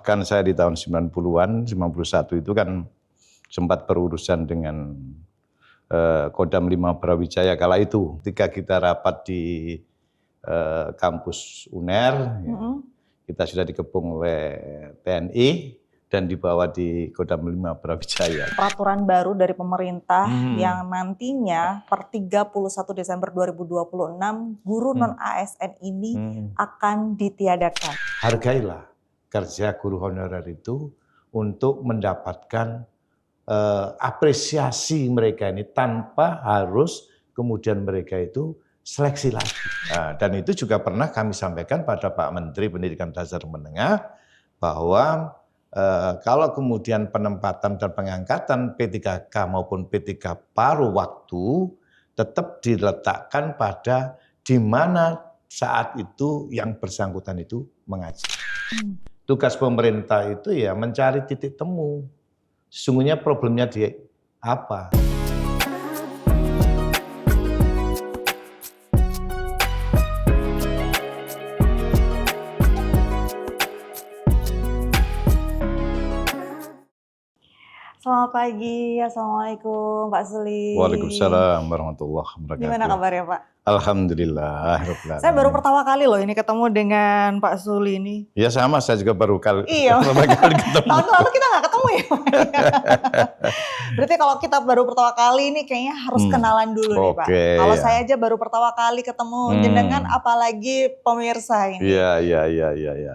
Bahkan saya di tahun 90-an, 91 itu kan sempat berurusan dengan Kodam 5 Brawijaya kala itu. Ketika kita rapat di kampus UNER, ya, kita sudah dikepung oleh TNI dan dibawa di Kodam 5 Brawijaya. Peraturan baru dari pemerintah yang nantinya per 31 Desember 2026 guru non-ASN ini akan ditiadakan. Hargailah kerja guru honorer itu untuk mendapatkan apresiasi mereka ini tanpa harus kemudian mereka itu seleksi lagi. Nah, dan itu juga pernah kami sampaikan pada Pak Menteri Pendidikan Dasar Menengah bahwa kalau kemudian penempatan dan pengangkatan P3K maupun P3 paruh waktu tetap diletakkan pada di mana saat itu yang bersangkutan itu mengajar. Tugas pemerintah itu ya mencari titik temu. Sesungguhnya problemnya di apa? Selamat pagi, Assalamualaikum Pak Suli. Waalaikumsalam warahmatullahi wabarakatuh. Gimana kabarnya Pak? Alhamdulillah. Saya baru pertama kali loh ini ketemu dengan Pak Suli ini. Ya sama, saya juga baru kali ketemu. Tahun lalu kita nggak ketemu ya. Berarti kalau kita baru pertama kali ini kayaknya harus kenalan dulu nih Pak. Kalau saya aja baru pertama kali ketemu jenengan, apalagi pemirsa ini. Iya.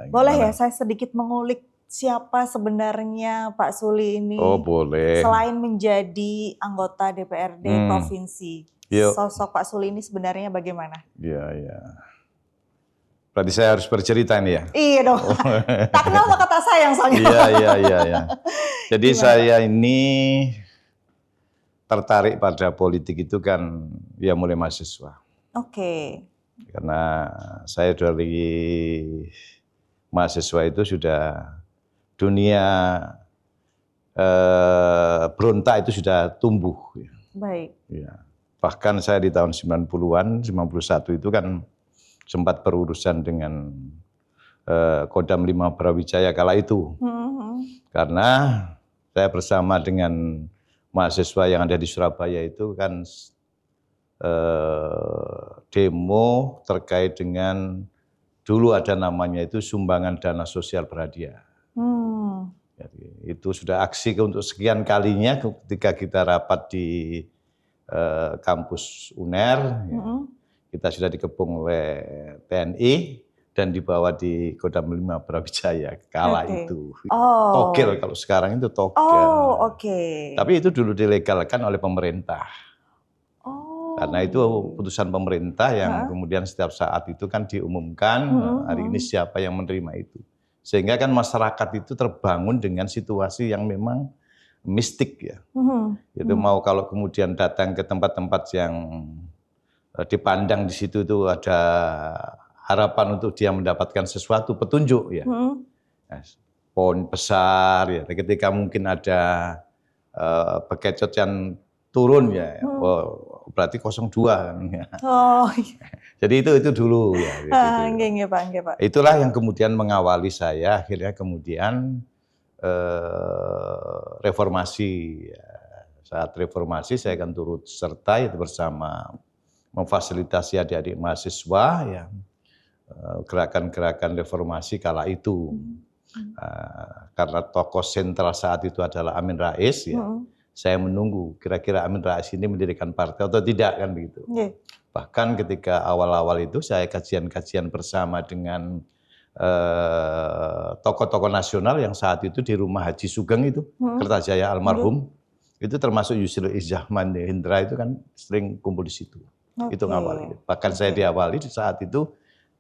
Boleh ya saya sedikit mengulik siapa sebenarnya Pak Suli ini? Oh boleh. Selain menjadi anggota DPRD Provinsi, sosok Pak Suli ini sebenarnya bagaimana? Iya. Berarti saya harus bercerita nih ya? Iya dong. Tak kenal maka tak sayang soalnya. Iya. Jadi gimana? Saya ini tertarik pada politik itu kan ya mulai mahasiswa. Oke. Karena saya dari mahasiswa itu sudah dunia berontak itu sudah tumbuh. Baik. Ya. Bahkan saya di tahun 90-an, 91 itu kan sempat berurusan dengan Kodam 5 Brawijaya kala itu. Karena saya bersama dengan mahasiswa yang ada di Surabaya itu kan demo terkait dengan dulu ada namanya itu sumbangan dana sosial berhadiah. Jadi, itu sudah aksi untuk sekian kalinya ketika kita rapat di kampus UNER, ya, kita sudah dikepung oleh TNI dan dibawa di Kodam 5 Brawijaya kala itu. Togel kalau sekarang itu togel. Tapi itu dulu dilegalkan oleh pemerintah. Karena itu putusan pemerintah yang kemudian setiap saat itu kan diumumkan hari ini siapa yang menerima itu. Sehingga kan masyarakat itu terbangun dengan situasi yang memang mistik ya. Itu mau kalau kemudian datang ke tempat-tempat yang dipandang di situ itu ada harapan untuk dia mendapatkan sesuatu petunjuk ya. Pohon besar ya. Ketika mungkin ada bekecot yang turun ya, berarti 02 kan. Jadi itu dulu ya. Nggih Pak. Itulah yang kemudian mengawali saya akhirnya kemudian reformasi. Saat reformasi saya akan turut serta itu bersama memfasilitasi adik-adik mahasiswa ya gerakan-gerakan reformasi kala itu. Karena tokoh sentral saat itu adalah Amin Rais ya. Saya menunggu kira-kira Amin Rais ini mendirikan partai atau tidak kan begitu. Bahkan ketika awal-awal itu saya kajian-kajian bersama dengan tokoh-tokoh nasional yang saat itu di rumah Haji Sugeng itu, Kertajaya almarhum, itu termasuk Yusril Izzahman Hendra itu kan sering kumpul di situ. Itu ngawali. Bahkan saya diawali di saat itu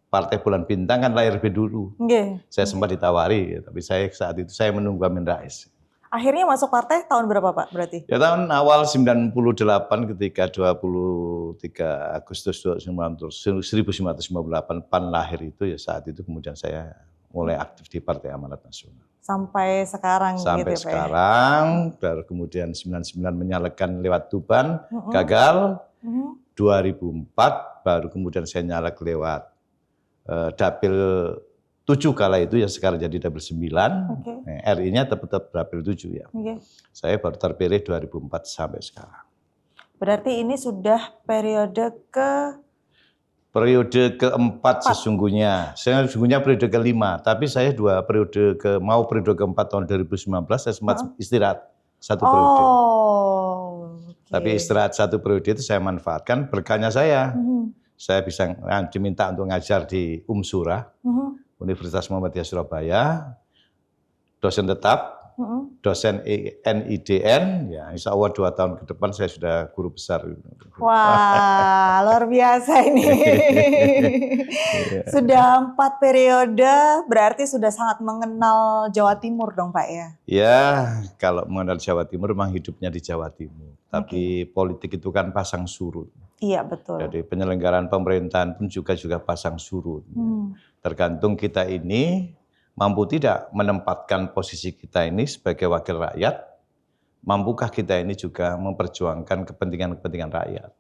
Partai Bulan Bintang kan lahir lebih dulu. Saya sempat ditawari, tapi saya saat itu saya menunggu Amin Rais. Akhirnya masuk partai tahun berapa Pak berarti? Ya tahun awal 98 ketika 23 Agustus 1958 PAN lahir itu ya saat itu kemudian saya mulai aktif di Partai Amanat Nasional. Sampai sekarang sampai gitu ya Pak? Sekarang, baru kemudian 99 menyalekkan lewat Tuban, gagal. 2004 baru kemudian saya nyalek lewat Dapil 7 kala itu ya sekarang jadi double 9. Oke. RI-nya tetap double 7 ya. Oke. Saya baru terpilih 2004 sampai sekarang. Berarti ini sudah periode Periode keempat sesungguhnya. Saya sesungguhnya periode kelima, tapi saya periode keempat tahun 2019 saya sempat istirahat 1 periode. Okay. Tapi istirahat 1 periode itu saya manfaatkan berkahnya saya. Saya bisa diminta untuk ngajar di Umsura, Universitas Muhammadiyah Surabaya, dosen tetap, dosen NIDN, ya insya Allah 2 tahun ke depan saya sudah guru besar. Wah, luar biasa ini. Sudah 4 periode, berarti sudah sangat mengenal Jawa Timur dong Pak ya? Ya, kalau mengenal Jawa Timur memang hidupnya di Jawa Timur. Tapi politik itu kan pasang surut. Iya betul. Jadi penyelenggaraan pemerintahan pun juga pasang surut. Tergantung kita ini mampu tidak menempatkan posisi kita ini sebagai wakil rakyat, mampukah kita ini juga memperjuangkan kepentingan-kepentingan rakyat.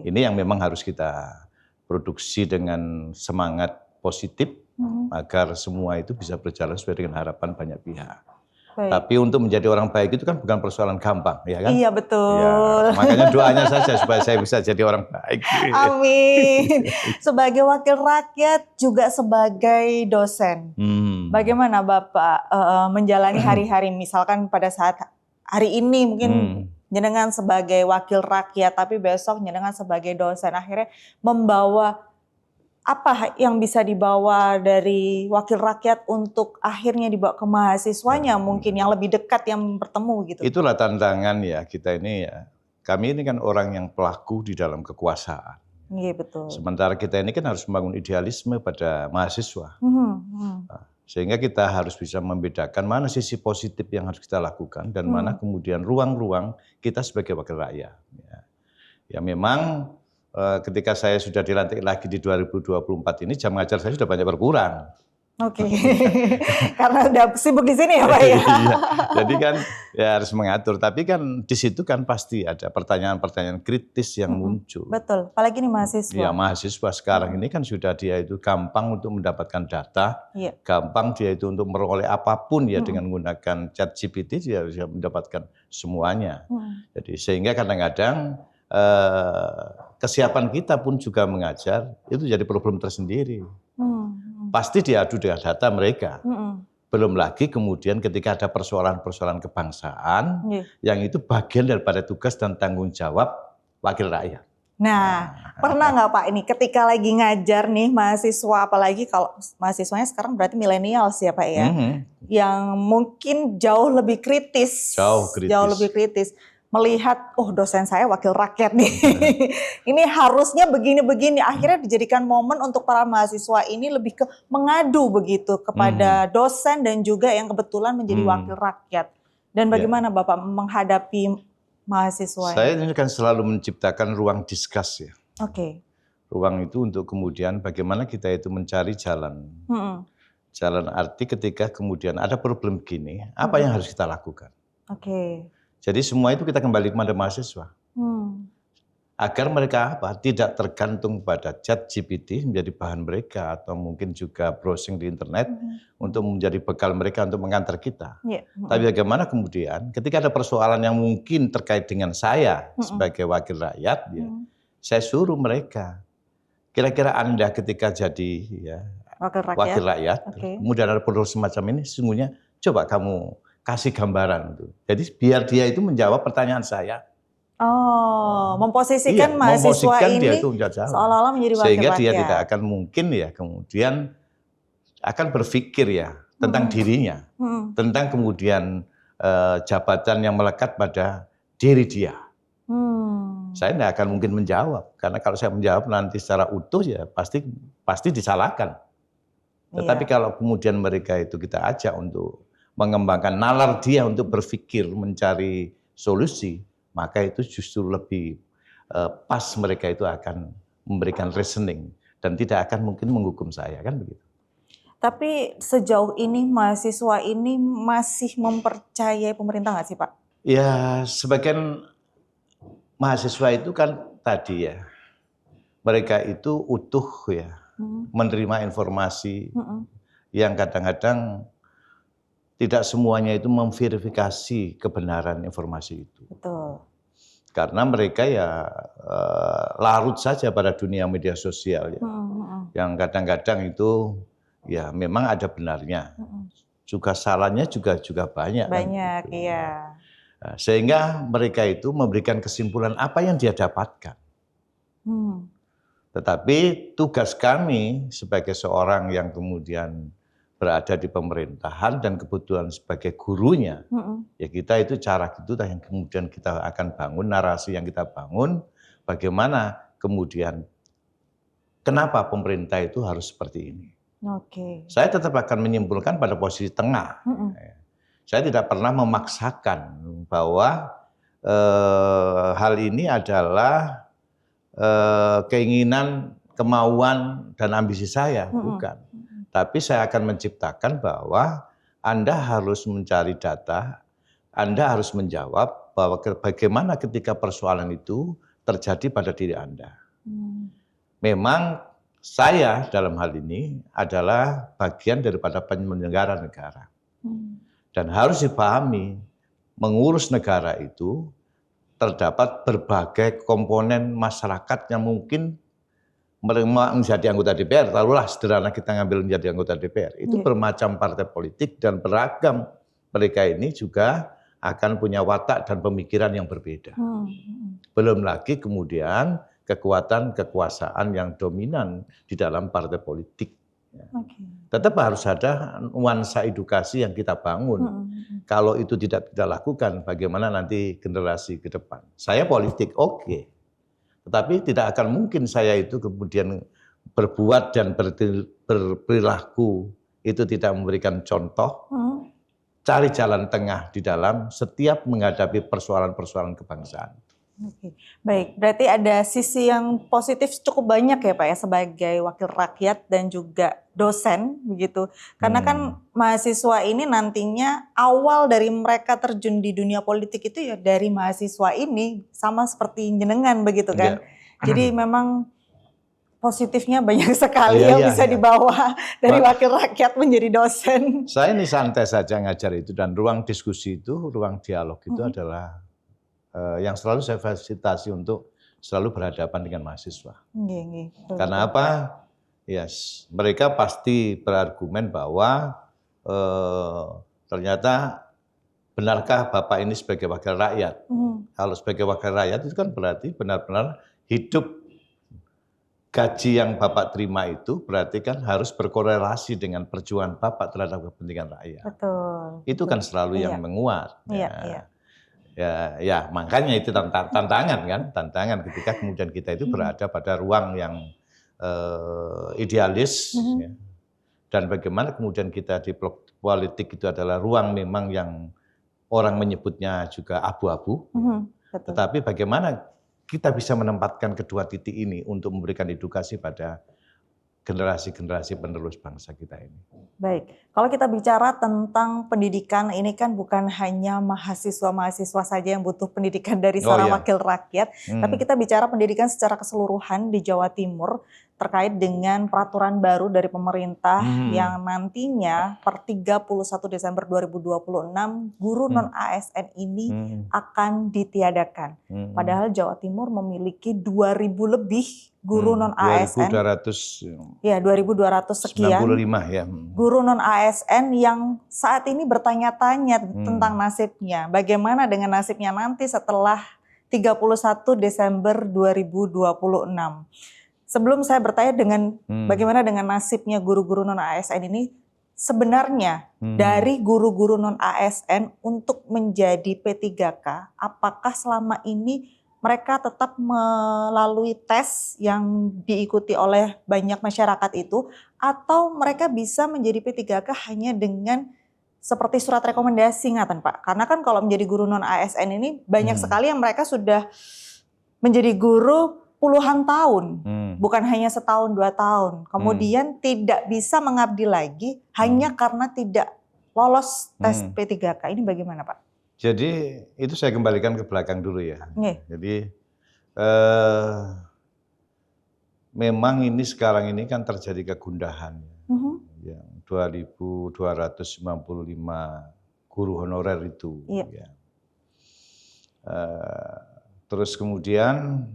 Ini yang memang harus kita produksi dengan semangat positif agar semua itu bisa berjalan sesuai dengan harapan banyak pihak. Tapi untuk menjadi orang baik itu kan bukan persoalan gampang, ya kan? Iya betul. Ya, makanya doanya saja supaya saya bisa jadi orang baik. Amin. Sebagai wakil rakyat juga sebagai dosen, bagaimana Bapak menjalani hari-hari? Misalkan pada saat hari ini mungkin jenengan sebagai wakil rakyat, tapi besok jenengan sebagai dosen, akhirnya membawa apa yang bisa dibawa dari wakil rakyat untuk akhirnya dibawa ke mahasiswanya mungkin yang lebih dekat yang bertemu gitu. Itulah tantangan ya kita ini ya. Kami ini kan orang yang pelaku di dalam kekuasaan. Iya betul. Sementara kita ini kan harus membangun idealisme pada mahasiswa. Sehingga kita harus bisa membedakan mana sisi positif yang harus kita lakukan dan mana kemudian ruang-ruang kita sebagai wakil rakyat. Ya memang ketika saya sudah dilantik lagi di 2024 ini jam ngajar saya sudah banyak berkurang. Oke. Karena udah sibuk di sini ya Pak ya. Iya. Jadi kan ya harus mengatur. Tapi kan di situ kan pasti ada pertanyaan-pertanyaan kritis yang muncul. Betul. Apalagi nih mahasiswa. Ya mahasiswa sekarang ini kan sudah dia itu gampang untuk mendapatkan data, gampang dia itu untuk meroleh apapun ya dengan menggunakan ChatGPT dia bisa mendapatkan semuanya. Jadi sehingga kadang-kadang kesiapan kita pun juga mengajar itu jadi problem tersendiri. Pasti diadu dengan data mereka. Belum lagi kemudian ketika ada persoalan-persoalan kebangsaan yang itu bagian daripada tugas dan tanggung jawab wakil rakyat. Nah, pernah nggak Pak ini ketika lagi ngajar nih mahasiswa, apalagi kalau mahasiswanya sekarang berarti milenial ya Pak ya, yang mungkin jauh lebih kritis. Jauh lebih kritis. Melihat, oh dosen saya wakil rakyat nih, ini harusnya begini-begini. Akhirnya dijadikan momen untuk para mahasiswa ini lebih ke mengadu begitu kepada dosen dan juga yang kebetulan menjadi wakil rakyat. Dan bagaimana Bapak menghadapi mahasiswa? Saya ini kan selalu menciptakan ruang diskus ya. Ruang itu untuk kemudian bagaimana kita itu mencari jalan. Jalan arti ketika kemudian ada problem gini, apa yang harus kita lakukan? Jadi semua itu kita kembali kepada mahasiswa. Agar mereka tidak tergantung pada ChatGPT menjadi bahan mereka atau mungkin juga browsing di internet untuk menjadi bekal mereka untuk mengantar kita. Tapi bagaimana kemudian ketika ada persoalan yang mungkin terkait dengan saya sebagai wakil rakyat, saya suruh mereka. Kira-kira Anda ketika jadi wakil rakyat, kemudian ada problem semacam ini, sesungguhnya coba kamu kasih gambaran itu. Jadi biar dia itu menjawab pertanyaan saya. Memposisikan mahasiswa ini seolah-olah menjadi wakil sehingga rakyat. Dia tidak akan mungkin ya kemudian akan berpikir ya tentang dirinya, tentang kemudian jabatan yang melekat pada diri dia. Saya tidak akan mungkin menjawab karena kalau saya menjawab nanti secara utuh ya pasti disalahkan. Tetapi kalau kemudian mereka itu kita ajak untuk mengembangkan nalar dia untuk berpikir, mencari solusi, maka itu justru lebih pas mereka itu akan memberikan reasoning dan tidak akan mungkin menghukum saya, kan begitu. Tapi sejauh ini mahasiswa ini masih mempercayai pemerintah nggak sih Pak? Ya sebagian mahasiswa itu kan tadi ya, mereka itu utuh ya, menerima informasi yang kadang-kadang tidak semuanya itu memverifikasi kebenaran informasi itu. Betul. Karena mereka ya larut saja pada dunia media sosial ya. Yang kadang-kadang itu ya memang ada benarnya. Juga salahnya juga banyak. Banyak, kan, gitu. iya. Nah, sehingga mereka itu memberikan kesimpulan apa yang dia dapatkan. Tetapi tugas kami sebagai seorang yang kemudian berada di pemerintahan dan kebetulan sebagai gurunya, ya kita itu cara gitu yang kemudian kita akan bangun, narasi yang kita bangun, bagaimana kemudian kenapa pemerintah itu harus seperti ini. Saya tetap akan menyimpulkan pada posisi tengah. Saya tidak pernah memaksakan bahwa hal ini adalah keinginan, kemauan, dan ambisi saya, bukan. Tapi saya akan menciptakan bahwa Anda harus mencari data, Anda harus menjawab bahwa bagaimana ketika persoalan itu terjadi pada diri Anda. Memang saya dalam hal ini adalah bagian daripada penyelenggara negara. Dan harus dipahami, mengurus negara itu terdapat berbagai komponen masyarakat yang mungkin menjadi anggota DPR, taruhlah sederhana kita ngambil menjadi anggota DPR, itu bermacam partai politik dan beragam. Mereka ini juga akan punya watak dan pemikiran yang berbeda. Belum lagi kemudian kekuatan kekuasaan yang dominan di dalam partai politik. Tetap harus ada nuansa edukasi yang kita bangun. Kalau itu tidak kita lakukan, bagaimana nanti generasi ke depan? Saya politik, oke. Tetapi tidak akan mungkin saya itu kemudian berbuat dan berperilaku itu tidak memberikan contoh. Cari jalan tengah di dalam setiap menghadapi persoalan-persoalan kebangsaan. Baik, berarti ada sisi yang positif cukup banyak ya Pak ya sebagai wakil rakyat dan juga dosen begitu. Karena kan mahasiswa ini nantinya awal dari mereka terjun di dunia politik itu ya dari mahasiswa ini, sama seperti jenengan begitu kan. Jadi memang positifnya banyak sekali yang bisa dibawa dari wakil rakyat menjadi dosen. Saya ini santai saja ngajar itu, dan ruang diskusi itu, ruang dialog itu adalah yang selalu saya fasilitasi untuk selalu berhadapan dengan mahasiswa. Karena apa? Yes, mereka pasti berargumen bahwa ternyata benarkah Bapak ini sebagai wakil rakyat? Kalau sebagai wakil rakyat itu kan berarti benar-benar hidup gaji yang Bapak terima itu berarti kan harus berkorelasi dengan perjuangan Bapak terhadap kepentingan rakyat. Betul. Itu kan selalu yang menguat. Ya, makanya itu tantangan kan, tantangan ketika kemudian kita itu berada pada ruang yang idealis, ya. Dan bagaimana kemudian kita di politik itu adalah ruang memang yang orang menyebutnya juga abu-abu, tetapi bagaimana kita bisa menempatkan kedua titik ini untuk memberikan edukasi pada generasi-generasi penerus bangsa kita ini. Baik, kalau kita bicara tentang pendidikan, ini kan bukan hanya mahasiswa-mahasiswa saja yang butuh pendidikan dari seorang wakil rakyat, tapi kita bicara pendidikan secara keseluruhan di Jawa Timur terkait dengan peraturan baru dari pemerintah yang nantinya per 31 Desember 2026 guru non-ASN ini akan ditiadakan. Padahal Jawa Timur memiliki 2.000 lebih guru non-ASN. 2.200. Ya, 2.200 sekian. 95 ya. Guru non-ASN yang saat ini bertanya-tanya tentang nasibnya. Bagaimana dengan nasibnya nanti setelah 31 Desember 2026. Sebelum saya bertanya dengan bagaimana dengan nasibnya guru-guru non-ASN ini, sebenarnya dari guru-guru non-ASN untuk menjadi P3K, apakah selama ini mereka tetap melalui tes yang diikuti oleh banyak masyarakat itu, atau mereka bisa menjadi P3K hanya dengan seperti surat rekomendasi, ngaten Pak? Karena kan kalau menjadi guru non-ASN ini banyak sekali yang mereka sudah menjadi guru puluhan tahun, bukan hanya setahun 2 tahun. Kemudian tidak bisa mengabdi lagi hanya karena tidak lolos tes P3K. Ini bagaimana Pak? Jadi itu saya kembalikan ke belakang dulu ya. Jadi memang ini sekarang ini kan terjadi kegundahan. Yang 2.295 guru honorer itu. Iya. Ya. Terus kemudian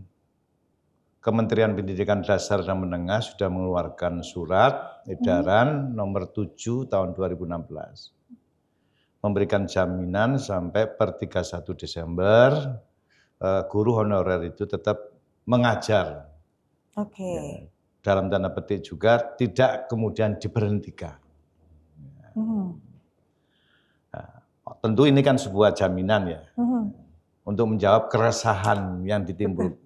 Kementerian Pendidikan Dasar dan Menengah sudah mengeluarkan surat edaran nomor 7 tahun 2016. Memberikan jaminan sampai per 31 Desember guru honorer itu tetap mengajar. Oke. Ya, dalam tanda petik juga tidak kemudian diberhentikan. Nah, tentu ini kan sebuah jaminan ya. Untuk menjawab keresahan yang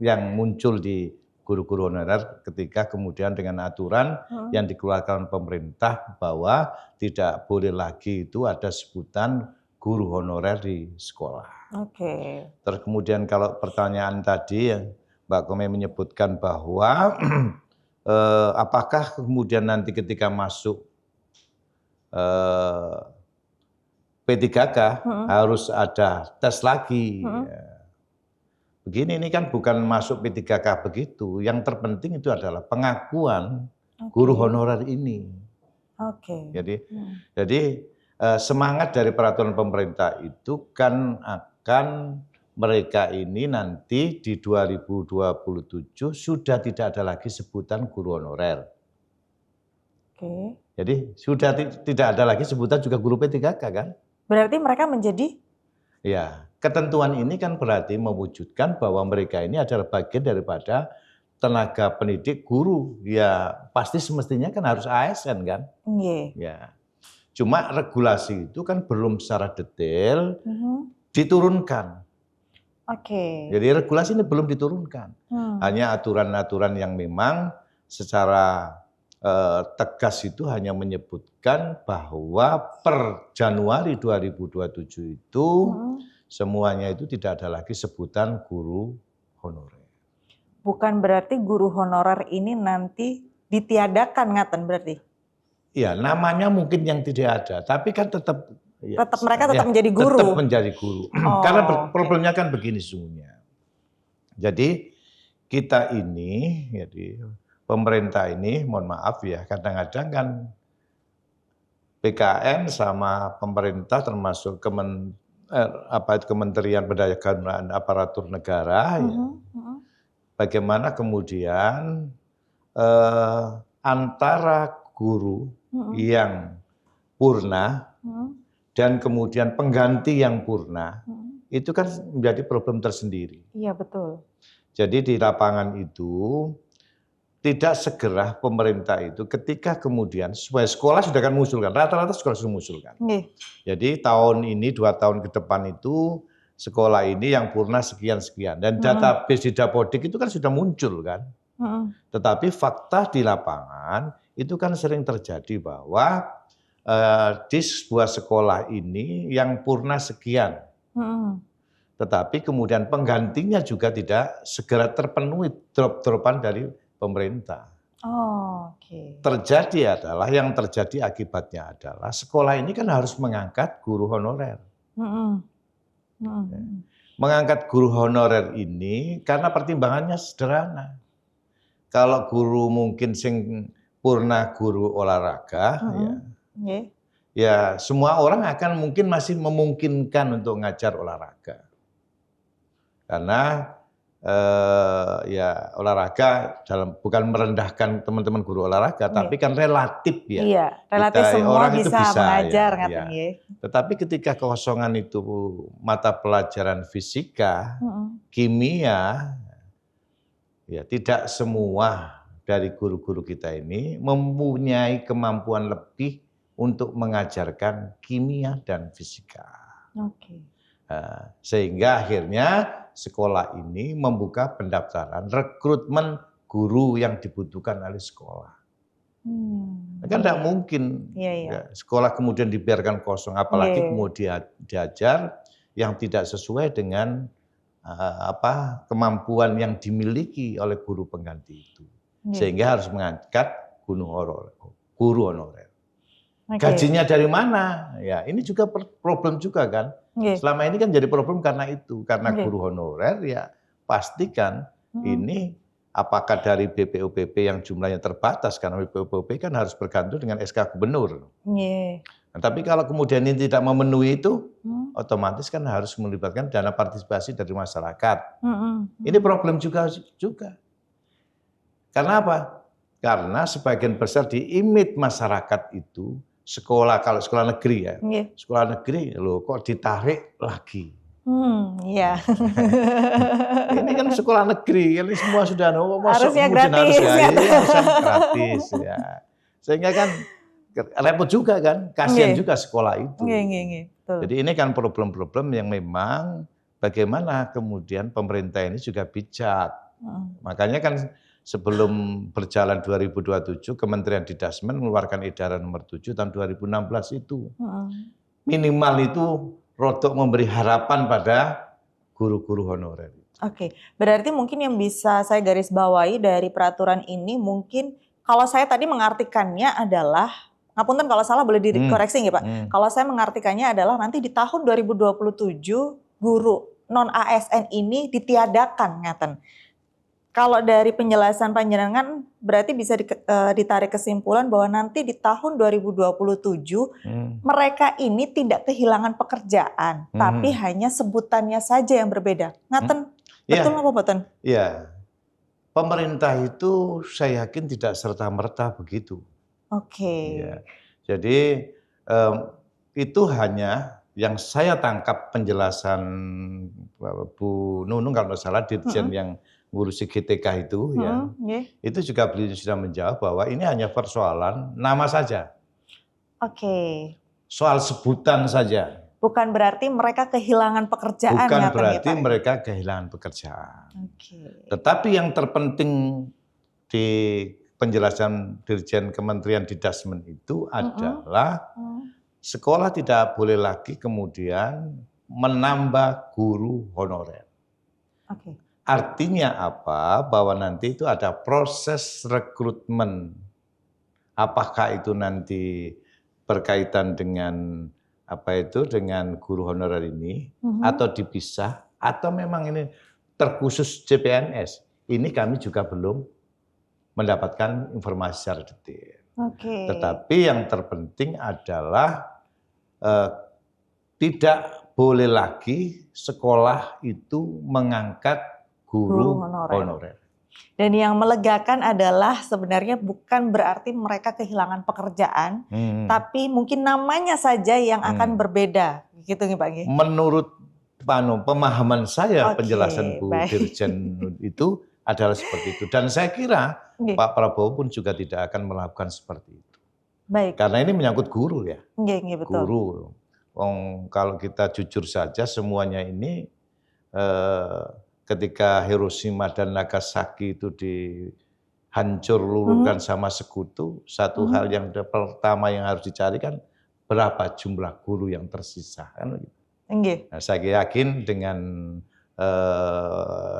yang muncul di guru-guru honorer ketika kemudian dengan aturan yang dikeluarkan pemerintah bahwa tidak boleh lagi itu ada sebutan guru honorer di sekolah. Oke. Terus kemudian kalau pertanyaan tadi yang Mbak Kome menyebutkan bahwa apakah kemudian nanti ketika masuk P3K harus ada tes lagi. Begini, ini kan bukan masuk P3K begitu. Yang terpenting itu adalah pengakuan guru honorer ini. Oke. Jadi semangat dari peraturan pemerintah itu kan akan mereka ini nanti di 2027 sudah tidak ada lagi sebutan guru honorer. Oke. Jadi sudah tidak ada lagi sebutan juga guru P3K kan? Berarti mereka menjadi? Ya, ketentuan ini kan berarti mewujudkan bahwa mereka ini adalah bagian daripada tenaga pendidik guru. Ya pasti semestinya kan harus ASN kan? Ya. Cuma regulasi itu kan belum secara detail diturunkan. Oke. Jadi regulasi ini belum diturunkan. Hanya aturan-aturan yang memang secara tegas itu hanya menyebutkan bahwa per Januari 2027 itu semuanya itu tidak ada lagi sebutan guru honorer. Bukan berarti guru honorer ini nanti ditiadakan ngaten berarti? Iya, namanya mungkin yang tidak ada, tapi kan tetap mereka tetap menjadi guru. Tetap menjadi guru. Karena problemnya kan begini sesungguhnya. Jadi kita ini jadi pemerintah ini, mohon maaf ya, kadang-kadang kan BKN sama pemerintah termasuk Kementerian Pendayaan Aparatur Negara, bagaimana kemudian antara guru yang purna dan kemudian pengganti yang purna, itu kan menjadi problem tersendiri. Iya betul. Jadi di lapangan itu tidak segera pemerintah itu ketika kemudian sekolah sudah akan mengusulkan, rata-rata sekolah sudah mengusulkan. Jadi tahun ini 2 tahun ke depan itu sekolah ini yang purna sekian-sekian. Dan database di Dapodik itu kan sudah muncul kan. Tetapi fakta di lapangan itu kan sering terjadi bahwa di sebuah sekolah ini yang purna sekian. Tetapi kemudian penggantinya juga tidak segera terpenuhi drop-dropan dari pemerintah. Terjadi adalah yang terjadi akibatnya adalah sekolah ini kan harus mengangkat guru honorer. Mengangkat guru honorer ini karena pertimbangannya sederhana. Kalau guru mungkin sing purna guru olahraga, ya semua orang akan mungkin masih memungkinkan untuk ngajar olahraga. Karena ya olahraga bukan merendahkan teman-teman guru olahraga, tapi kan relatif ya. Iya, relatif semua orang bisa, itu bisa mengajar ya. Tetapi ketika kekosongan itu mata pelajaran fisika, kimia, ya tidak semua dari guru-guru kita ini mempunyai kemampuan lebih untuk mengajarkan kimia dan fisika. Sehingga akhirnya sekolah ini membuka pendaftaran rekrutmen guru yang dibutuhkan oleh sekolah. Kan tidak mungkin ya, sekolah kemudian dibiarkan kosong, apalagi kemudian diajar yang tidak sesuai dengan kemampuan yang dimiliki oleh guru pengganti itu. Sehingga harus mengangkat guru honorer. Gajinya dari mana? Ya, ini juga problem juga kan. Selama ini kan jadi problem karena itu, karena guru honorer ya pastikan ini apakah dari BPOPP yang jumlahnya terbatas, karena BPOPP kan harus bergantung dengan SK Gubernur. Yeah. Nah, tapi kalau kemudian ini tidak memenuhi itu, otomatis kan harus melibatkan dana partisipasi dari masyarakat. Ini problem juga. Karena apa? Karena sebagian besar di image masyarakat itu, sekolah, kalau sekolah negeri ya, sekolah negeri loh kok ditarik lagi. Iya. Ini kan sekolah negeri, ini semua sudah harusnya gratis. Harusnya gratis ya. Sehingga kan repot juga kan, kasihan juga sekolah itu. Jadi ini kan problem-problem yang memang bagaimana kemudian pemerintah ini juga bijak. Makanya kan sebelum berjalan 2027, Kementerian Didasmen mengeluarkan edaran nomor 7 tahun 2016 itu. Minimal itu rodok memberi harapan pada guru-guru honorer. Oke, berarti mungkin yang bisa saya garis bawahi dari peraturan ini mungkin kalau saya tadi mengartikannya adalah, ngapunten kalau salah boleh dikoreksi nggak Pak? Kalau saya mengartikannya adalah nanti di tahun 2027 guru non ASN ini ditiadakan, ngaten. Kalau dari penjelasan panjenengan berarti bisa ditarik kesimpulan bahwa nanti di tahun 2027 mereka ini tidak kehilangan pekerjaan, tapi hanya sebutannya saja yang berbeda. Ngaten, betul apa betul? Iya, pemerintah itu saya yakin tidak serta-merta begitu. Oke. Ya. Jadi itu hanya yang saya tangkap penjelasan Bu Nunung kalau tidak salah, Dirjen yang ngurusi GTK itu itu juga beliau sudah menjawab bahwa ini hanya persoalan nama saja. Oke. Soal sebutan saja. Bukan berarti mereka kehilangan pekerjaan. Bukan berarti mereka kehilangan pekerjaan. Tetapi yang terpenting di penjelasan Dirjen Kementerian Didasmen itu adalah sekolah tidak boleh lagi kemudian menambah guru honorer. Artinya apa? Bahwa nanti itu ada proses rekrutmen. Apakah itu nanti berkaitan dengan dengan guru honorer ini atau dipisah atau memang ini terkhusus CPNS? Ini kami juga belum mendapatkan informasi secara detail. Tetapi yang terpenting adalah tidak boleh lagi sekolah itu mengangkat guru honorer. Dan yang melegakan adalah sebenarnya bukan berarti mereka kehilangan pekerjaan, tapi mungkin namanya saja yang akan berbeda, gitu nih Pak. Menurut pemahaman saya, penjelasan Bu Dirjen itu adalah seperti itu. Dan saya kira Pak Prabowo pun juga tidak akan melakukan seperti itu. Karena ini menyangkut guru ya. Betul. Guru. Kalau kita jujur saja semuanya ini ketika Hiroshima dan Nagasaki itu dihancur luluhkan sama sekutu, satu hal yang pertama yang harus dicari kan berapa jumlah guru yang tersisa kan gitu. Nah, saya yakin dengan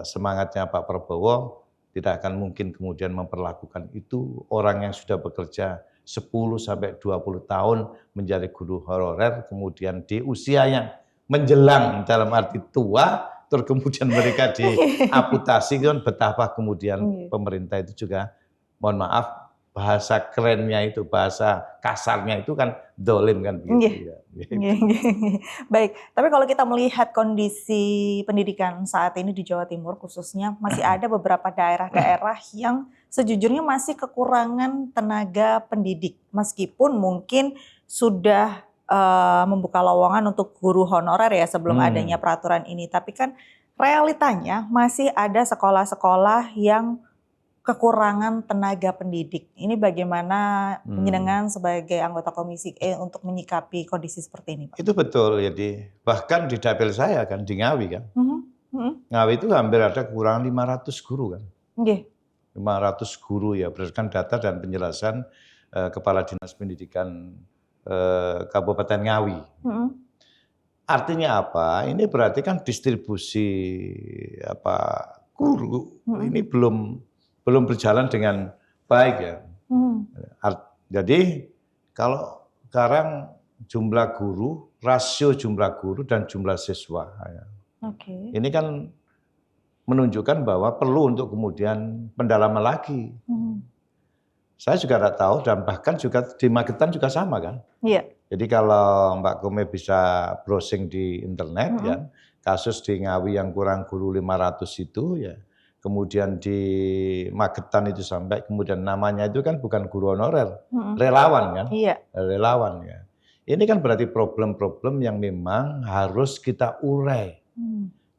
semangatnya Pak Prabowo tidak akan mungkin kemudian memperlakukan itu orang yang sudah bekerja 10 sampai 20 tahun menjadi guru honorer kemudian di usia yang menjelang dalam arti tua terus kemudian mereka diamputasi kan betapa kemudian pemerintah itu juga mohon maaf bahasa kerennya itu bahasa kasarnya itu kan dolim kan begitu. Baik, tapi kalau kita melihat kondisi pendidikan saat ini di Jawa Timur khususnya masih ada beberapa daerah-daerah yang sejujurnya masih kekurangan tenaga pendidik meskipun mungkin sudah membuka lowongan untuk guru honorer ya sebelum adanya peraturan ini. Tapi kan realitanya masih ada sekolah-sekolah yang kekurangan tenaga pendidik. Ini bagaimana penjenengan sebagai anggota Komisi E untuk menyikapi kondisi seperti ini, Pak? Itu betul. Jadi bahkan di dapil saya kan di Ngawi kan. Ngawi itu hampir ada kekurangan 500 guru kan. 500 guru ya berdasarkan data dan penjelasan Kepala Dinas Pendidikan Kabupaten Ngawi. Artinya apa? Ini berarti kan distribusi guru ini belum berjalan dengan baik ya. Jadi kalau sekarang jumlah guru, rasio jumlah guru dan jumlah siswa, ini kan menunjukkan bahwa perlu untuk kemudian pendalaman lagi. Saya juga tidak tahu dan bahkan juga di Magetan juga sama kan. Iya. Jadi kalau Mbak Kome bisa browsing di internet ya, kasus di Ngawi yang kurang guru 500 itu ya, kemudian di Magetan itu sampai kemudian namanya itu kan bukan guru honorer, relawan kan. Iya. Relawan ya. Ini kan berarti problem-problem yang memang harus kita urai.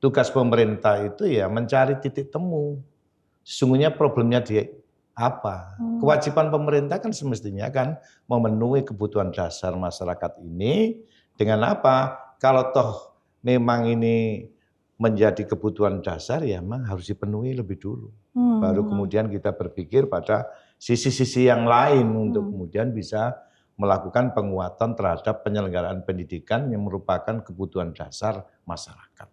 Tugas pemerintah itu ya mencari titik temu. Sesungguhnya problemnya di apa? Kewajiban pemerintah kan semestinya kan memenuhi kebutuhan dasar masyarakat ini dengan apa? Kalau toh memang ini menjadi kebutuhan dasar ya memang harus dipenuhi lebih dulu. Baru kemudian kita berpikir pada sisi-sisi yang lain untuk kemudian bisa melakukan penguatan terhadap penyelenggaraan pendidikan yang merupakan kebutuhan dasar masyarakat.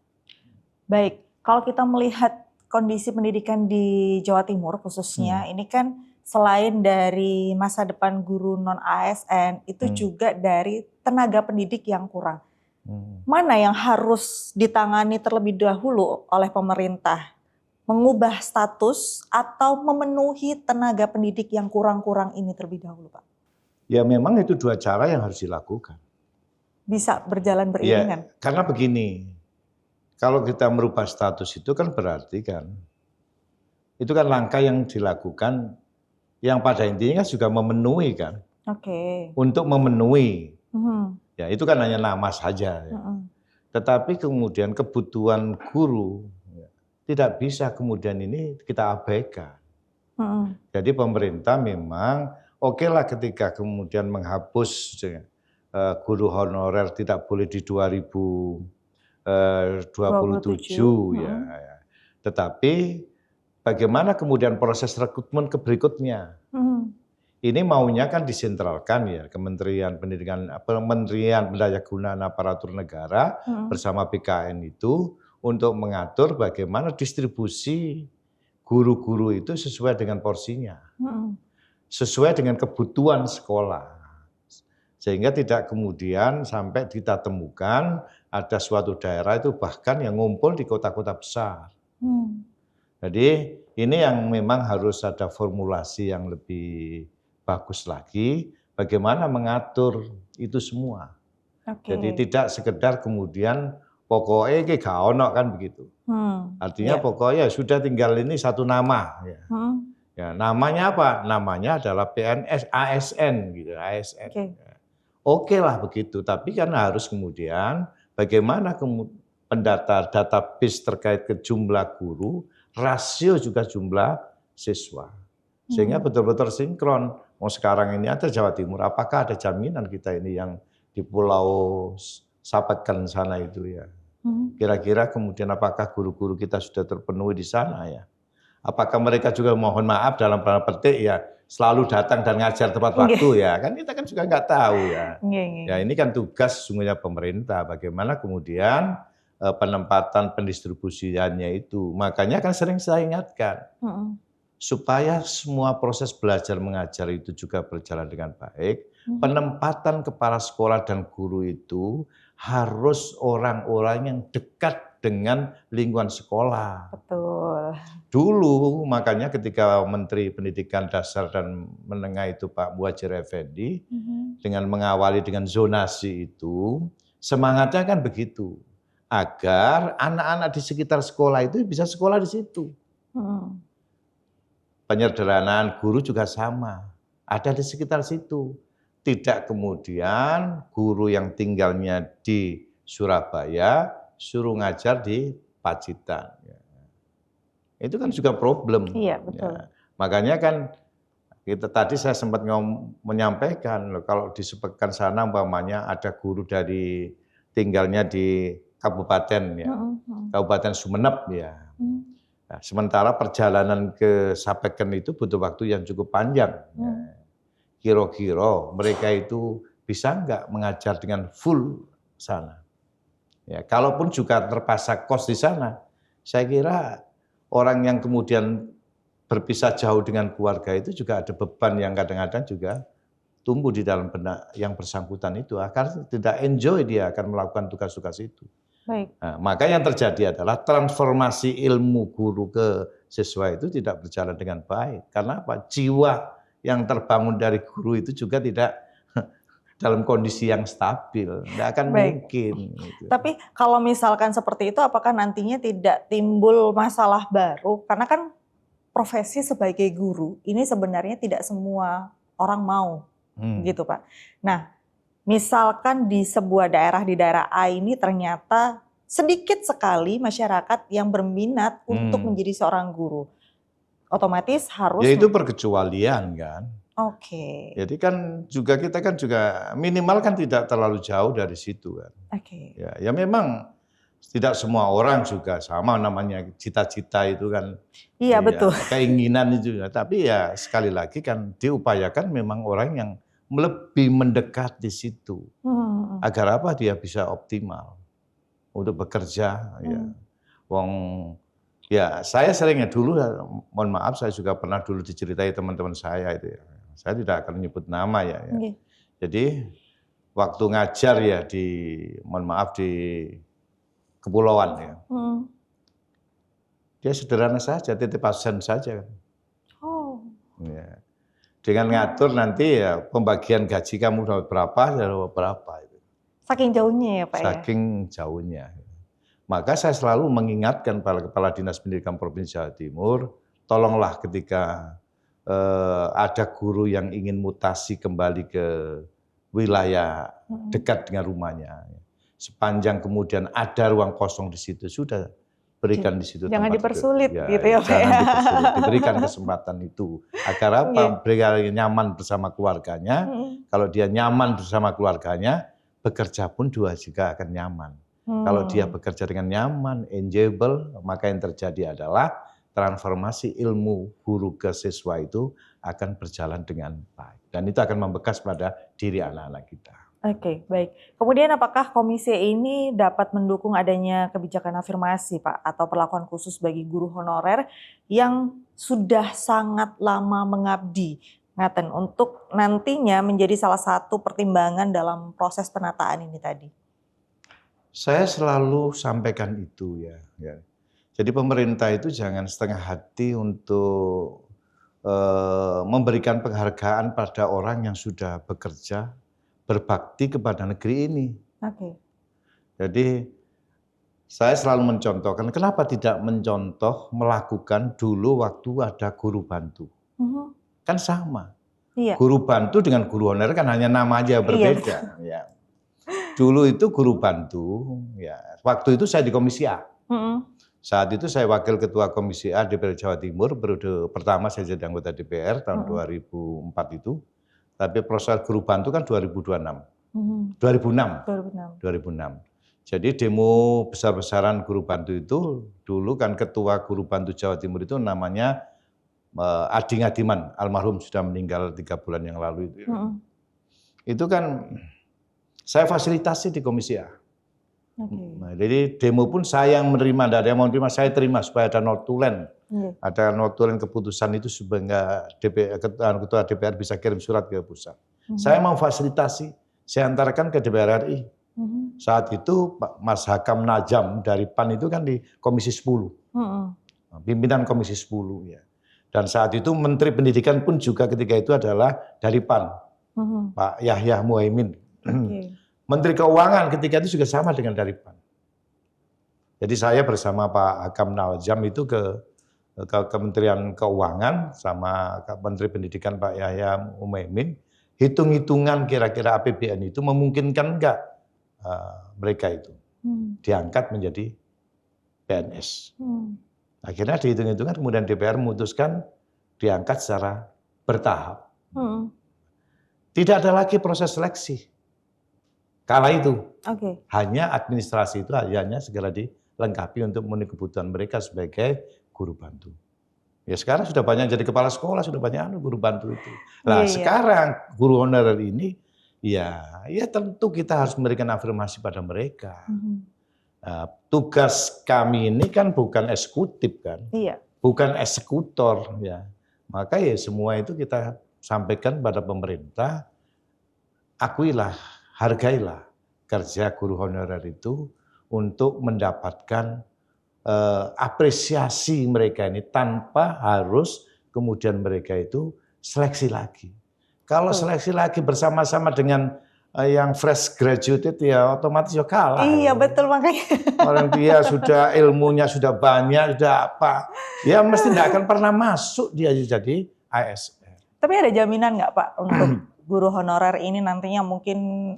Baik, kalau kita melihat kondisi pendidikan di Jawa Timur khususnya, ini kan selain dari masa depan guru non-ASN, itu juga dari tenaga pendidik yang kurang. Mana yang harus ditangani terlebih dahulu oleh pemerintah? Mengubah status atau memenuhi tenaga pendidik yang kurang-kurang ini terlebih dahulu, Pak? Ya memang itu dua cara yang harus dilakukan. Bisa berjalan beriringan? Ya, karena begini, kalau kita merubah status itu kan berarti kan, itu kan langkah yang dilakukan yang pada intinya kan juga memenuhi kan. Untuk memenuhi, ya itu kan hanya nama saja. Ya. Tetapi kemudian kebutuhan guru ya, tidak bisa kemudian ini kita abaikan. Jadi pemerintah memang okelah ketika kemudian menghapus guru honorer tidak boleh di 2027 ya. Tetapi bagaimana kemudian proses rekrutmen berikutnya? Ini maunya kan disentralkan ya, Kementerian Pendidikan, Kementerian Pendayagunaan Aparatur Negara bersama BKN itu untuk mengatur bagaimana distribusi guru-guru itu sesuai dengan porsinya. Sesuai dengan kebutuhan sekolah. Sehingga tidak kemudian sampai kita temukan ada suatu daerah itu bahkan yang ngumpul di kota-kota besar. Jadi ini yang memang harus ada formulasi yang lebih bagus lagi, bagaimana mengatur itu semua. Jadi tidak sekedar kemudian pokoknya kayak gak ono kan begitu. Artinya pokoknya sudah tinggal ini satu nama. Ya. Ya, namanya apa? Namanya adalah PNS, ASN gitu, ASN. Oke lah begitu, tapi kan harus kemudian bagaimana pendata database terkait ke jumlah guru, rasio juga jumlah siswa. Sehingga betul-betul sinkron. Mau sekarang ini ada Jawa Timur, apakah ada jaminan kita ini yang di Pulau Sapeken sana itu ya. Kira-kira kemudian apakah guru-guru kita sudah terpenuhi di sana ya. Apakah mereka juga mohon maaf dalam tanda petik ya selalu datang dan ngajar tepat waktu ya, kan kita kan juga nggak tahu ya. Ya ini kan tugas sesungguhnya pemerintah, bagaimana kemudian penempatan pendistribusiannya itu. Makanya kan sering saya ingatkan, supaya semua proses belajar mengajar itu juga berjalan dengan baik, penempatan kepala sekolah dan guru itu harus orang-orang yang dekat dengan lingkungan sekolah. Betul. Dulu makanya ketika Menteri Pendidikan Dasar dan Menengah itu Pak Muhadjir Effendi dengan mengawali dengan zonasi itu, semangatnya kan begitu. Agar anak-anak di sekitar sekolah itu bisa sekolah di situ. Penyederhanaan guru juga sama, ada di sekitar situ. Tidak kemudian guru yang tinggalnya di Surabaya suruh ngajar di Pacitan. Itu kan juga problem. Iya, betul. Ya. Makanya kan kita tadi saya sempat menyampaikan kalau di Sepekan sana umpamanya ada guru dari tinggalnya di kabupaten ya, Kabupaten Sumeneb ya. Nah, sementara perjalanan ke Sapeken itu butuh waktu yang cukup panjang. Kira-kira mereka itu bisa nggak mengajar dengan full sana? Ya, kalaupun juga terpaksa kos di sana, saya kira orang yang kemudian berpisah jauh dengan keluarga itu juga ada beban yang kadang-kadang juga tumbuh di dalam benak yang bersangkutan itu, agar tidak enjoy dia akan melakukan tugas-tugas itu. Baik. Nah, maka yang terjadi adalah transformasi ilmu guru ke siswa itu tidak berjalan dengan baik. Karena apa? Jiwa yang terbangun dari guru itu juga tidak dalam kondisi yang stabil. Tidak akan mungkin. Gitu. Tapi kalau misalkan seperti itu, apakah nantinya tidak timbul masalah baru? Karena kan profesi sebagai guru ini sebenarnya tidak semua orang mau, gitu Pak. Nah, misalkan di sebuah daerah, di daerah A ini ternyata sedikit sekali masyarakat yang berminat untuk menjadi seorang guru. Otomatis harus... Ya itu perkecualian kan. Oke. Jadi kan juga kita kan juga minimal kan tidak terlalu jauh dari situ kan. Oke. Ya memang tidak semua orang juga sama namanya cita-cita itu kan. Iya betul. Keinginan itu. Tapi ya sekali lagi kan diupayakan memang orang yang lebih mendekat di situ. Agar apa dia bisa optimal untuk bekerja. Ya. Wong ya saya seringnya dulu, mohon maaf saya juga pernah dulu diceritai teman-teman saya itu ya. Saya tidak akan menyebut nama ya. Jadi waktu ngajar ya mohon maaf di kepulauan ya. Dia sederhana saja, titip absen saja. Ya. Dengan ngatur nanti ya pembagian gaji kamu dapat berapa, dapat berapa. Saking jauhnya ya Pak ya? Saking jauhnya. Maka saya selalu mengingatkan para kepala dinas pendidikan Provinsi Jawa Timur, tolonglah ketika ada guru yang ingin mutasi kembali ke wilayah dekat dengan rumahnya. Sepanjang kemudian ada ruang kosong di situ, sudah berikan di situ. Jangan dipersulit gitu ya Pak. Jangan dipersulit, diberikan kesempatan itu. Agar apa? Mereka nyaman bersama keluarganya. Kalau dia nyaman bersama keluarganya, bekerja pun juga akan nyaman. Kalau dia bekerja dengan nyaman, enjoyable, maka yang terjadi adalah transformasi ilmu guru ke siswa itu akan berjalan dengan baik. Dan itu akan membekas pada diri anak-anak kita. Oke, baik. Kemudian apakah komisi ini dapat mendukung adanya kebijakan afirmasi Pak atau perlakuan khusus bagi guru honorer yang sudah sangat lama mengabdi ngaten untuk nantinya menjadi salah satu pertimbangan dalam proses penataan ini tadi? Saya selalu sampaikan itu ya. Jadi pemerintah itu jangan setengah hati untuk memberikan penghargaan pada orang yang sudah bekerja, berbakti kepada negeri ini. Jadi saya selalu mencontohkan, kenapa tidak mencontoh melakukan dulu waktu ada guru bantu. Kan sama. Guru bantu dengan guru honorer kan hanya nama aja berbeda. Ya. Dulu itu guru bantu, ya. Waktu itu saya di Komisi A. Saat itu saya wakil ketua Komisi A DPR Jawa Timur, periode pertama saya jadi anggota DPR tahun 2004 itu. Tapi proses guru bantu kan 2006. 2006. Jadi demo besar-besaran guru bantu itu, dulu kan ketua guru bantu Jawa Timur itu namanya Ading Adiman, almarhum sudah meninggal 3 bulan yang lalu itu. Itu kan saya fasilitasi di Komisi A. Nah, jadi demo pun saya yang menerima, tidak ada yang mau menerima, saya terima supaya ada notulen. Ada notulen keputusan itu sehingga ketua DPR bisa kirim surat ke pusat. Saya mau fasilitasi, saya antarkan ke DPR RI. Saat itu Mas Hakam Najam dari PAN itu kan di Komisi 10. Pimpinan Komisi 10 ya. Dan saat itu Menteri Pendidikan pun juga ketika itu adalah dari PAN. Pak Yahya Muhaimin. Menteri Keuangan ketika itu juga sama dengan dari PAN. Jadi saya bersama Pak Hakam Najam itu ke Kementerian Keuangan sama Menteri Pendidikan Pak Yahya Muhaimin, hitung-hitungan kira-kira APBN itu memungkinkan enggak mereka itu diangkat menjadi PNS. Akhirnya dihitung-hitungan kemudian DPR memutuskan diangkat secara bertahap. Tidak ada lagi proses seleksi. Kala itu, hanya administrasi itu hanya segera dilengkapi untuk memenuhi kebutuhan mereka sebagai guru bantu. Ya sekarang sudah banyak jadi kepala sekolah, sudah banyak guru bantu itu. Nah sekarang guru honorer ini, ya tentu kita harus memberikan afirmasi pada mereka. Nah, tugas kami ini kan bukan eksekutif kan, bukan eksekutor ya. Maka ya semua itu kita sampaikan pada pemerintah, akuilah, hargailah kerja guru honorer itu untuk mendapatkan apresiasi mereka ini tanpa harus kemudian mereka itu seleksi lagi. Kalau seleksi lagi bersama-sama dengan yang fresh graduate ya otomatis ya kalah. Iya betul makanya. Orang dia sudah ilmunya sudah banyak, sudah apa, ya mesti tidak akan pernah masuk dia jadi ASN. Tapi ada jaminan nggak Pak untuk guru honorer ini nantinya mungkin?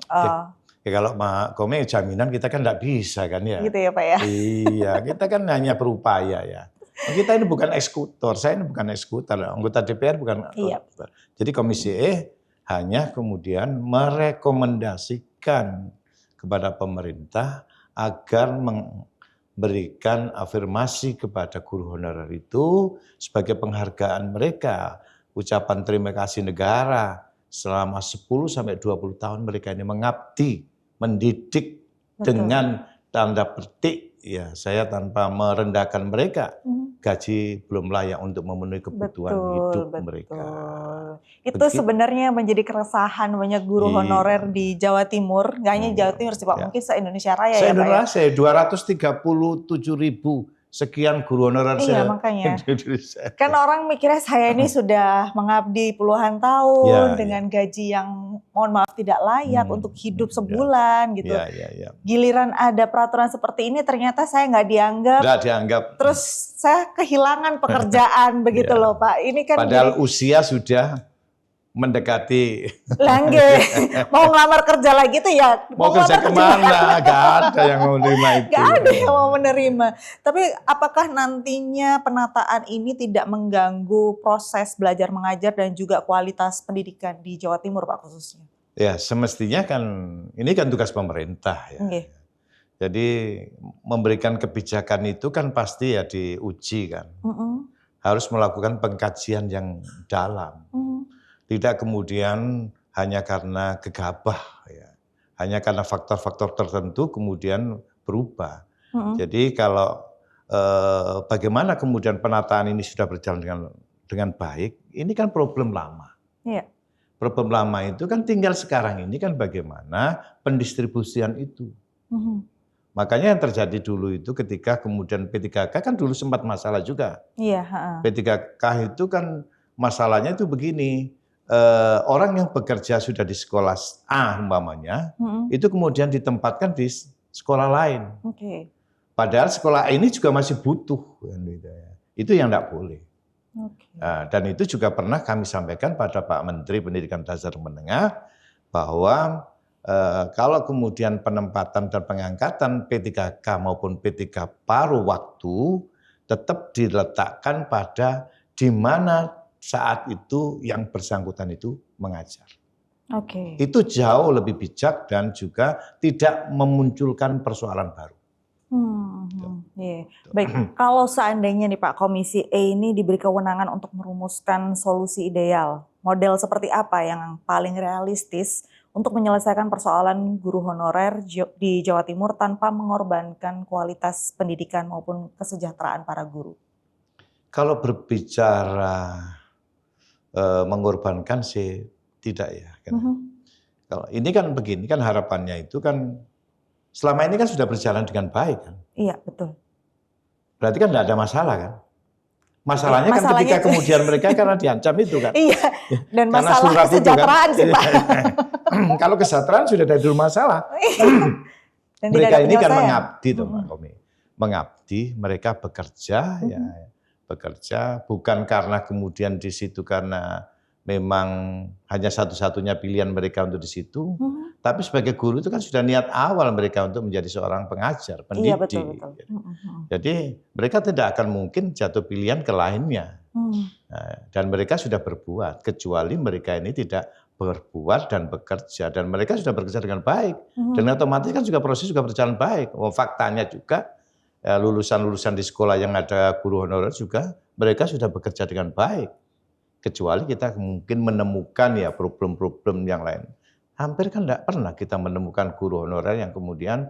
Ya kalau Pak Komeng jaminan kita kan tidak bisa kan ya. Gitu ya Pak ya. Iya, kita kan hanya berupaya ya. Kita ini bukan eksekutor, saya ini bukan eksekutor, anggota DPR bukan eksekutor. Jadi Komisi E hanya kemudian merekomendasikan kepada pemerintah agar memberikan afirmasi kepada guru honorer itu sebagai penghargaan mereka, ucapan terima kasih negara selama 10-20 tahun mereka ini mengabdi, mendidik. Betul. Dengan tanda petik ya saya tanpa merendahkan mereka. Gaji belum layak untuk memenuhi kebutuhan hidup mereka. Itu sebenarnya menjadi keresahan banyak guru honorer di Jawa Timur, nggak hanya Jawa Timur sih Pak, mungkin se-Indonesia Raya ya Pak ya. Se-Indonesia 237.000 sekian guru honorer. Iya makanya. Kan orang mikirnya saya ini sudah mengabdi puluhan tahun dengan gaji yang mohon maaf tidak layak untuk hidup sebulan gitu. Giliran ada peraturan seperti ini ternyata saya nggak dianggap. Nggak dianggap. Terus saya kehilangan pekerjaan begitu loh Pak. Ini kan padahal usia sudah mendekati. Langge, mau ngelamar kerja lagi tuh ya. Mau kerja kemana? Gak ada yang mau menerima itu. Gak ada yang mau menerima. Tapi apakah nantinya penataan ini tidak mengganggu proses belajar mengajar dan juga kualitas pendidikan di Jawa Timur Pak khususnya? Ya semestinya kan ini kan tugas pemerintah ya. Jadi memberikan kebijakan itu kan pasti ya diuji kan. Harus melakukan pengkajian yang dalam. Tidak kemudian hanya karena gegabah, ya. Hanya karena faktor-faktor tertentu kemudian berubah. Jadi kalau bagaimana kemudian penataan ini sudah berjalan dengan baik, ini kan problem lama. Problem lama itu kan tinggal sekarang ini kan bagaimana pendistribusian itu. Makanya yang terjadi dulu itu ketika kemudian P3K kan dulu sempat masalah juga. P3K itu kan masalahnya itu begini. Orang yang bekerja sudah di sekolah A umpamanya, itu kemudian ditempatkan di sekolah lain. Padahal sekolah A ini juga masih butuh. Itu yang tidak boleh. Dan itu juga pernah kami sampaikan pada Pak Menteri Pendidikan Dasar Menengah, bahwa kalau kemudian penempatan dan pengangkatan P3K maupun P3 paruh waktu, tetap diletakkan pada di mana saat itu yang bersangkutan itu mengajar. Itu jauh lebih bijak dan juga tidak memunculkan persoalan baru. Baik, kalau seandainya nih Pak Komisi E ini diberi kewenangan untuk merumuskan solusi ideal, model seperti apa yang paling realistis untuk menyelesaikan persoalan guru honorer di Jawa Timur tanpa mengorbankan kualitas pendidikan maupun kesejahteraan para guru? Kalau berbicara mengorbankan sih tidak ya. Kalau ini kan begini kan harapannya itu kan selama ini kan sudah berjalan dengan baik kan. Iya betul. Berarti kan tidak ada masalah kan. Masalahnya kan ketika kemudian mereka karena diancam itu kan. Iya. Dan masalah kesejahteraan sih Pak. Kalau kesejahteraan sudah dari dulu masalah. Dan mereka ini kan mengabdi tuh Pak Komi. Mengabdi, mereka bekerja ya. Bekerja bukan karena kemudian di situ karena memang hanya satu-satunya pilihan mereka untuk di situ, tapi sebagai guru itu kan sudah niat awal mereka untuk menjadi seorang pengajar, pendidik. Betul. Jadi mereka tidak akan mungkin jatuh pilihan ke lainnya. Dan mereka sudah berbuat, kecuali mereka ini tidak berbuat dan bekerja, dan mereka sudah bekerja dengan baik, dan otomatis kan juga proses juga berjalan baik. Faktanya juga lulusan-lulusan di sekolah yang ada guru honorer juga mereka sudah bekerja dengan baik. Kecuali kita mungkin menemukan ya problem-problem yang lain. Hampir kan tidak pernah kita menemukan guru honorer yang kemudian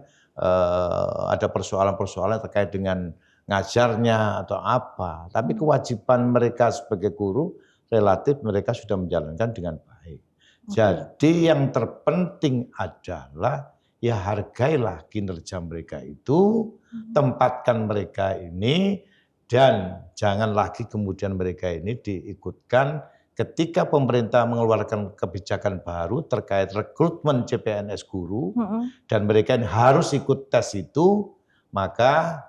ada persoalan-persoalan terkait dengan ngajarnya atau apa. Tapi kewajiban mereka sebagai guru relatif mereka sudah menjalankan dengan baik. Jadi yang terpenting adalah ya hargailah kinerja mereka itu, tempatkan mereka ini, dan jangan lagi kemudian mereka ini diikutkan ketika pemerintah mengeluarkan kebijakan baru terkait rekrutmen CPNS guru, dan mereka ini harus ikut tes itu, maka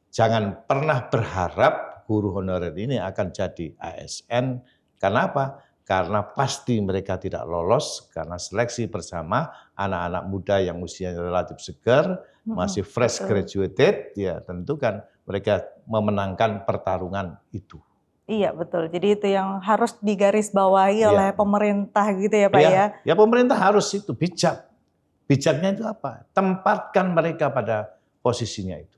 jangan pernah berharap guru honorer ini akan jadi ASN. Karena apa? Karena pasti mereka tidak lolos karena seleksi bersama anak-anak muda yang usianya relatif segar, masih fresh graduated, ya tentu kan mereka memenangkan pertarungan itu. Iya betul, jadi itu yang harus digarisbawahi oleh pemerintah gitu ya Pak ya? Ya pemerintah harus itu bijak. Bijaknya itu apa? Tempatkan mereka pada posisinya itu.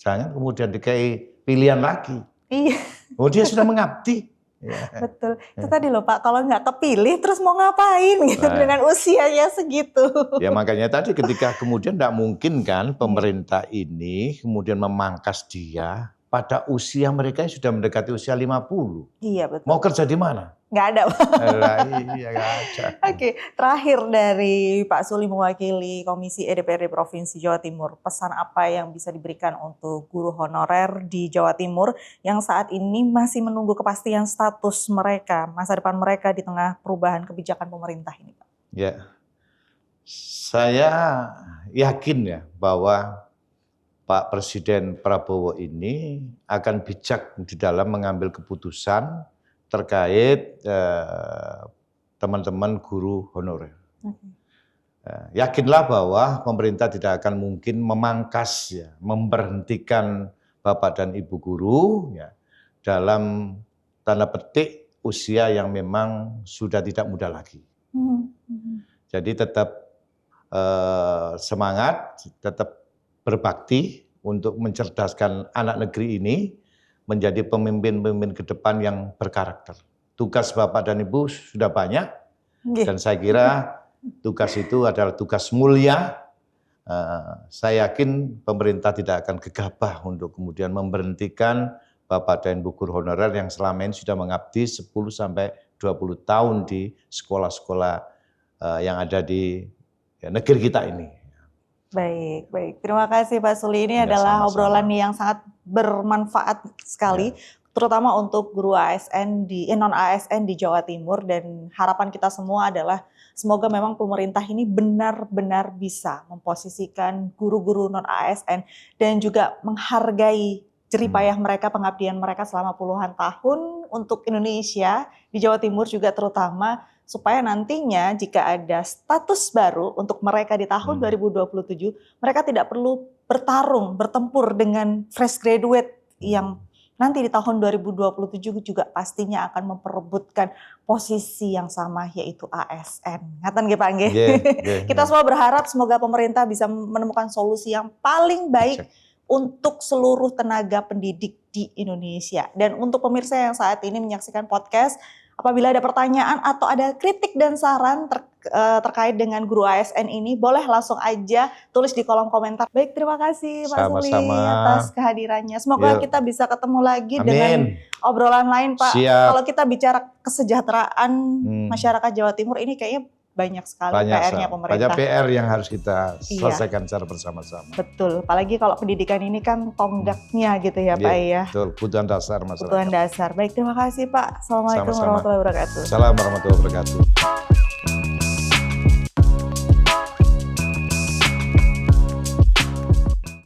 Jangan kemudian dikai pilihan lagi. Iya. Oh dia sudah mengabdi. Ya. Betul, itu tadi loh Pak, kalau nggak kepilih terus mau ngapain gitu dengan usianya segitu. Ya makanya tadi ketika kemudian tidak mungkin kan pemerintah ini kemudian memangkas dia pada usia mereka yang sudah mendekati usia 50. Iya betul. Mau kerja di mana? Nggak ada Pak. Iya nggak ada. Oke, terakhir dari Pak Suli mewakili Komisi DPRD Provinsi Jawa Timur, pesan apa yang bisa diberikan untuk guru honorer di Jawa Timur yang saat ini masih menunggu kepastian status mereka, masa depan mereka di tengah perubahan kebijakan pemerintah ini Pak? Ya, saya yakin ya bahwa Pak Presiden Prabowo ini akan bijak di dalam mengambil keputusan terkait teman-teman guru honorer. Yakinlah bahwa pemerintah tidak akan mungkin memangkas, ya, memberhentikan Bapak dan Ibu guru ya, dalam tanda petik usia yang memang sudah tidak muda lagi. Jadi tetap semangat, tetap berbakti untuk mencerdaskan anak negeri ini menjadi pemimpin-pemimpin ke depan yang berkarakter. Tugas Bapak dan Ibu sudah banyak, dan saya kira tugas itu adalah tugas mulia. Saya yakin pemerintah tidak akan gegabah untuk kemudian memberhentikan Bapak dan Ibu guru honorer yang selama ini sudah mengabdi 10 sampai 20 tahun di sekolah-sekolah yang ada di negeri kita ini. Baik, baik. Terima kasih Pak Suli. Ini adalah obrolan yang sangat bermanfaat sekali, terutama untuk guru ASN non-ASN di Jawa Timur, dan harapan kita semua adalah semoga memang pemerintah ini benar-benar bisa memposisikan guru-guru non-ASN dan juga menghargai jerih payah mereka, pengabdian mereka selama puluhan tahun untuk Indonesia, di Jawa Timur juga terutama, supaya nantinya jika ada status baru untuk mereka di tahun 2027, mereka tidak perlu bertempur dengan fresh graduate yang nanti di tahun 2027 juga pastinya akan memperebutkan posisi yang sama, yaitu ASN. Ngaten nggih Pak nggih? Kita semua berharap semoga pemerintah bisa menemukan solusi yang paling baik untuk seluruh tenaga pendidik di Indonesia. Dan untuk pemirsa yang saat ini menyaksikan podcast, apabila ada pertanyaan atau ada kritik dan saran terkait dengan guru ASN ini, boleh langsung aja tulis di kolom komentar. Baik, terima kasih Pak Suli atas kehadirannya. Semoga kita bisa ketemu lagi dengan obrolan lain Pak. Kalau kita bicara kesejahteraan masyarakat Jawa Timur ini kayaknya banyak sekali PR-nya pemerintah. Banyak PR yang harus kita selesaikan secara bersama-sama. Betul, apalagi kalau pendidikan ini kan tonggaknya gitu ya Pak ya. Betul, kebutuhan dasar masyarakat. Kebutuhan dasar. Baik, terima kasih Pak. Assalamualaikum warahmatullahi wabarakatuh. Assalamualaikum warahmatullahi wabarakatuh.